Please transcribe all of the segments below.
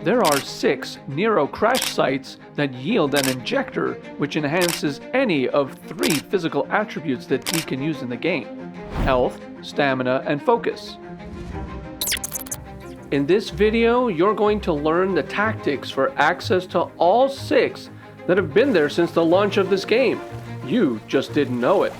There are 6 NERO crash sites that yield an injector which enhances any of 3 physical attributes that Deek can use in the game: health, stamina, and focus. In this video, you're going to learn the tactics for access to all 6 that have been there since the launch of this game. You just didn't know it.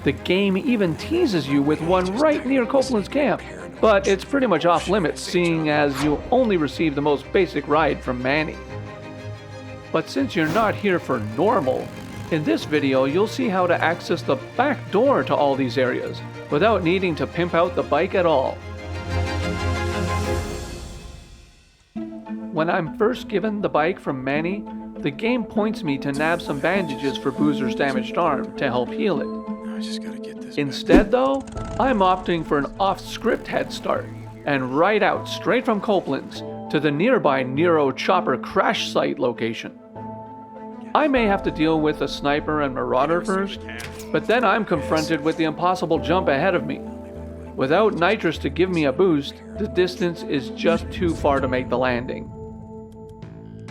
The game even teases you with one right near Copeland's camp, but it's pretty much off limits, seeing as you only receive the most basic ride from Manny. But since you're not here for normal, in this video you'll see how to access the back door to all these areas without needing to pimp out the bike at all. When I'm first given the bike from Manny, the game points me to nab some bandages for Boozer's damaged arm to help heal it. Instead though, I'm opting for an off-script head start and ride out straight from Copeland's to the nearby NERO Chopper crash site location. I may have to deal with a sniper and marauder first, but then I'm confronted with the impossible jump ahead of me. Without nitrous to give me a boost, the distance is just too far to make the landing.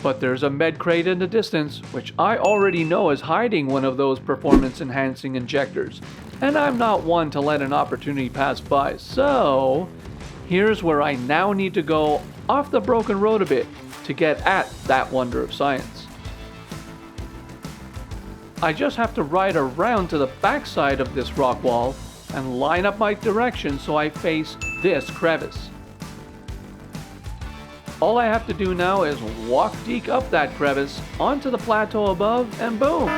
But there's a med crate in the distance, which I already know is hiding one of those performance-enhancing injectors, and I'm not one to let an opportunity pass by, so here's where I now need to go off the broken road a bit to get at that wonder of science. I just have to ride around to the backside of this rock wall and line up my direction so I face this crevice. All I have to do now is walk Deek up that crevice onto the plateau above, and boom!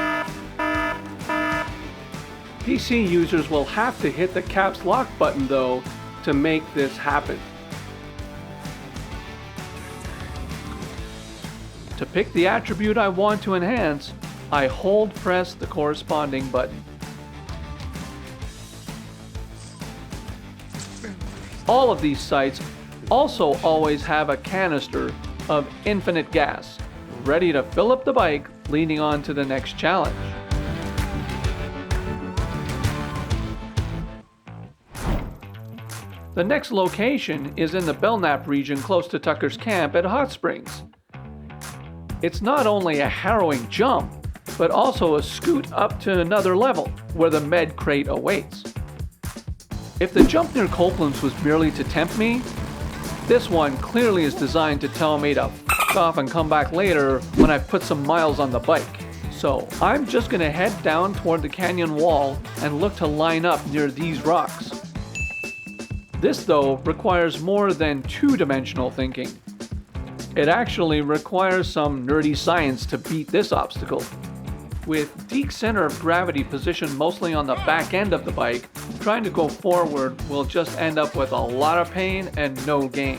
PC users will have to hit the caps lock button though to make this happen. To pick the attribute I want to enhance, I hold press the corresponding button. All of these sites also always have a canister of infinite gas, ready to fill up the bike leading on to the next challenge. The next location is in the Belknap region close to Tucker's camp at Hot Springs. It's not only a harrowing jump, but also a scoot up to another level where the med crate awaits. If the jump near Copeland's was merely to tempt me, this one clearly is designed to tell me to f*** off and come back later when I've put some miles on the bike. So I'm just gonna head down toward the canyon wall and look to line up near these rocks. This though requires more than two-dimensional thinking. It actually requires some nerdy science to beat this obstacle. With Deek's center of gravity positioned mostly on the back end of the bike, trying to go forward will just end up with a lot of pain and no gain.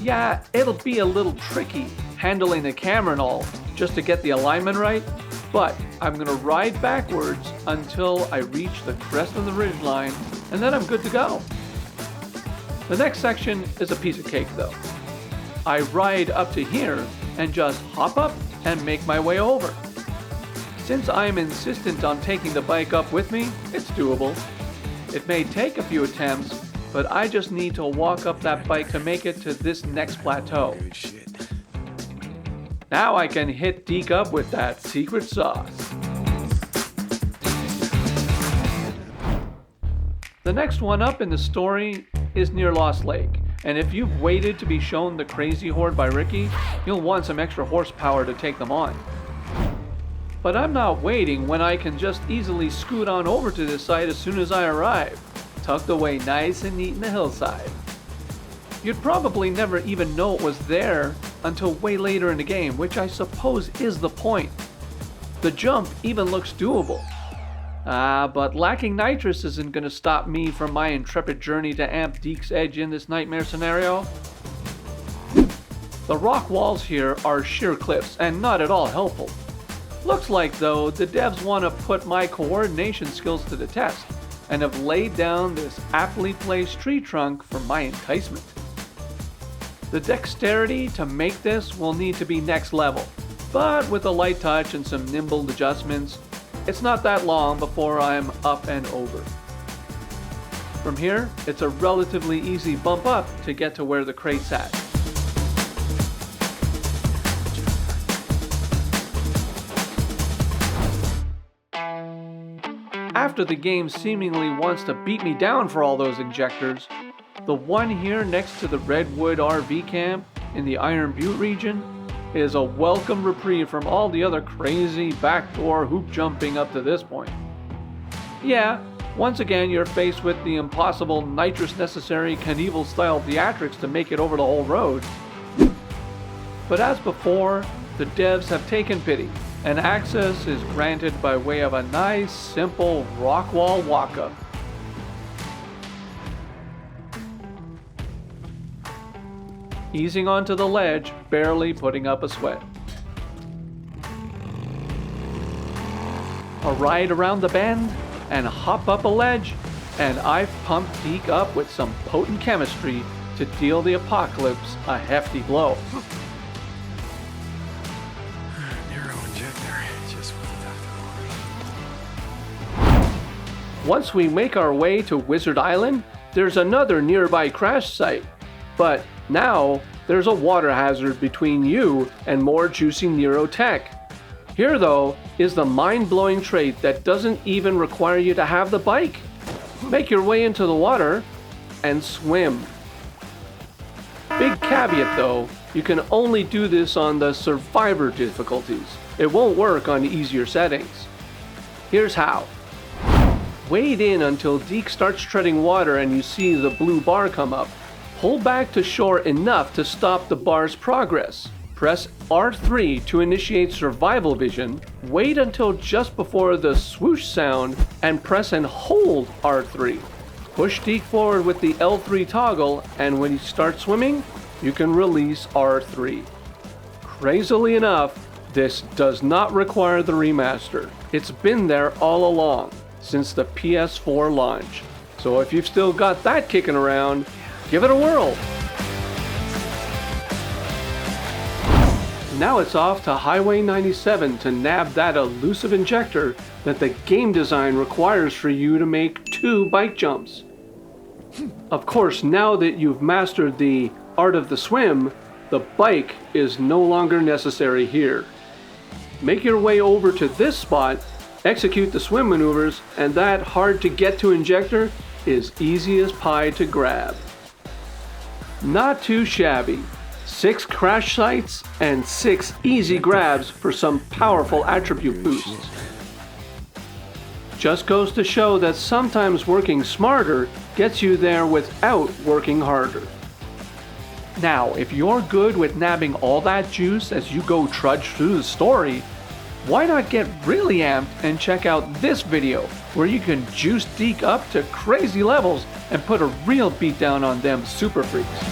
Yeah, it'll be a little tricky handling the camera and all just to get the alignment right, but I'm gonna ride backwards until I reach the crest of the ridgeline, and then I'm good to go. The next section is a piece of cake though. I ride up to here and just hop up and make my way over. Since I'm insistent on taking the bike up with me, it's doable. It may take a few attempts, but I just need to walk up that bike to make it to this next plateau. Now I can hit Deek up with that secret sauce. The next one up in the story is near Lost Lake, and if you've waited to be shown the crazy horde by Ricky, you'll want some extra horsepower to take them on. But I'm not waiting when I can just easily scoot on over to this site as soon as I arrive, tucked away nice and neat in the hillside. You'd probably never even know it was there until way later in the game, which I suppose is the point. The jump even looks doable. But lacking nitrous isn't going to stop me from my intrepid journey to amp Deek's edge in this nightmare scenario. The rock walls here are sheer cliffs and not at all helpful. Looks like though the devs want to put my coordination skills to the test and have laid down this aptly placed tree trunk for my enticement. The dexterity to make this will need to be next level, but with a light touch and some nimble adjustments, it's not that long before I'm up and over. From here, it's a relatively easy bump up to get to where the crate's at. After the game seemingly wants to beat me down for all those injectors, the one here next to the Redwood RV camp in the Iron Butte region is a welcome reprieve from all the other crazy backdoor hoop jumping up to this point. Yeah, once again you're faced with the impossible nitrous necessary Knievel style theatrics to make it over the whole road. But as before, the devs have taken pity, and access is granted by way of a nice, simple rock wall walk-up. Easing onto the ledge, barely putting up a sweat. A ride around the bend, and hop up a ledge, and I've pumped Deek up with some potent chemistry to deal the apocalypse a hefty blow. NERO Injector, just what the doctor ordered. Once we make our way to Wizard Island, there's another nearby crash site, but now there's a water hazard between you and more juicy NERO tech. Here though is the mind-blowing trait that doesn't even require you to have the bike. Make your way into the water and swim. Big caveat though, you can only do this on the survivor difficulties. It won't work on easier settings. Here's how. Wade in until Deek starts treading water and you see the blue bar come up. Pull back to shore enough to stop the bar's progress. Press R3 to initiate survival vision, wait until just before the swoosh sound, and press and hold R3. Push Deek forward with the L3 toggle, and when you start swimming, you can release R3. Crazily enough, this does not require the remaster. It's been there all along, since the PS4 launch. So if you've still got that kicking around, give it a whirl. Now it's off to Highway 97 to nab that elusive injector that the game design requires for you to make 2 bike jumps. Of course, now that you've mastered the art of the swim, the bike is no longer necessary here. Make your way over to this spot, execute the swim maneuvers, and that hard to get to injector is easy as pie to grab. Not too shabby. 6 crash sites and 6 easy grabs for some powerful attribute boosts. Just goes to show that sometimes working smarter gets you there without working harder. Now, if you're good with nabbing all that juice as you go trudge through the story, why not get really amped and check out this video where you can juice Deek up to crazy levels and put a real beatdown on them super freaks.